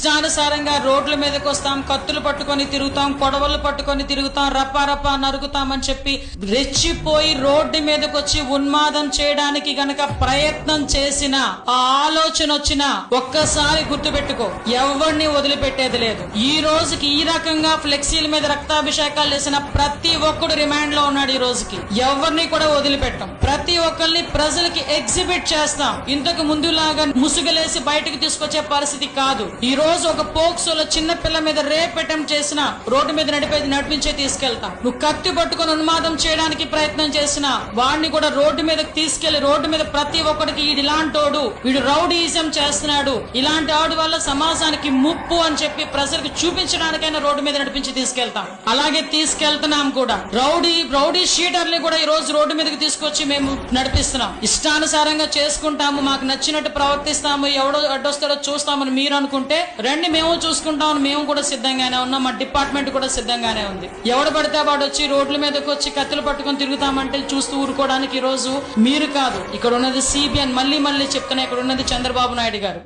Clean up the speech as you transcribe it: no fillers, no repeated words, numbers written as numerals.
ఇష్టానుసారంగా రోడ్ల మీదకి వస్తాం, కత్తులు పట్టుకొని తిరుగుతాం, కొడవలు పట్టుకొని తిరుగుతాం, రప్పా రప్పా నరుగుతామని చెప్పి రెచ్చిపోయి రోడ్డు మీదకి వచ్చి ఉన్మాదం చేయడానికి గనక ప్రయత్నం చేసిన ఆ ఆలోచన వచ్చినా ఒక్కసారి గుర్తుపెట్టుకో, ఎవరిని వదిలిపెట్టేది లేదు. ఈ రోజుకి ఈ రకంగా ఫ్లెక్సీల మీద రక్తాభిషేకాలు చేసిన ప్రతి ఒక్కడు రిమాండ్ లో ఉన్నాడు. ఈ రోజుకి ఎవరిని కూడా వదిలిపెట్టాం. ప్రతి ఒక్కరిని ప్రజలకి ఎగ్జిబిట్ చేస్తాం. ఇంతకు ముందులాగా ముసుగులేసి బయటకు తీసుకొచ్చే పరిస్థితి కాదు. ఈ రోజు ఒక పోక్సోలో చిన్న పిల్ల మీద రేప్ అటెంప్ట్ చేసిన రోడ్డు మీద నడిపించే తీసుకెళ్తాం. నువ్వు కత్తి పట్టుకొని ఉన్మాదం చేయడానికి ప్రయత్నం చేసిన వాడిని కూడా రోడ్డు మీదకి తీసుకెళ్లి రోడ్డు మీద ప్రతి ఒక్కడికి ఇలాంటోడు, వీడు రౌడీజం చేస్తున్నాడు, ఇలాంటి ఆడు వల్ల సమాజానికి ముప్పు అని చెప్పి ప్రజలకు చూపించడానికైనా రోడ్డు మీద నడిపించి తీసుకెళ్తాం. అలాగే తీసుకెళ్తున్నాం కూడా. రౌడీ షీటర్ని కూడా ఈ రోజు రోడ్డు మీదకి తీసుకొచ్చి మేము నడిపిస్తున్నాం. ఇష్టానుసారంగా చేసుకుంటాము, మాకు నచ్చినట్టు ప్రవర్తిస్తాము, ఎవడో అడ్డొస్తాడో చూస్తామని మీరు అనుకుంటే రండి, మేము చూసుకుంటామని మేము కూడా సిద్ధంగానే ఉన్నాం. మా డిపార్ట్మెంట్ కూడా సిద్ధంగానే ఉంది. ఎవడు పడితే వాడు వచ్చి రోడ్ల మీదకి వచ్చి కత్తులు పట్టుకొని తిరుగుతామంటే చూస్తూ ఊరుకోవడానికి ఈ రోజు మీరు కాదు, ఇక్కడ ఉన్నది సిబిఐ. మళ్ళీ చెప్తున్నా, ఇక్కడ ఉన్నది చంద్రబాబు నాయుడు గారు.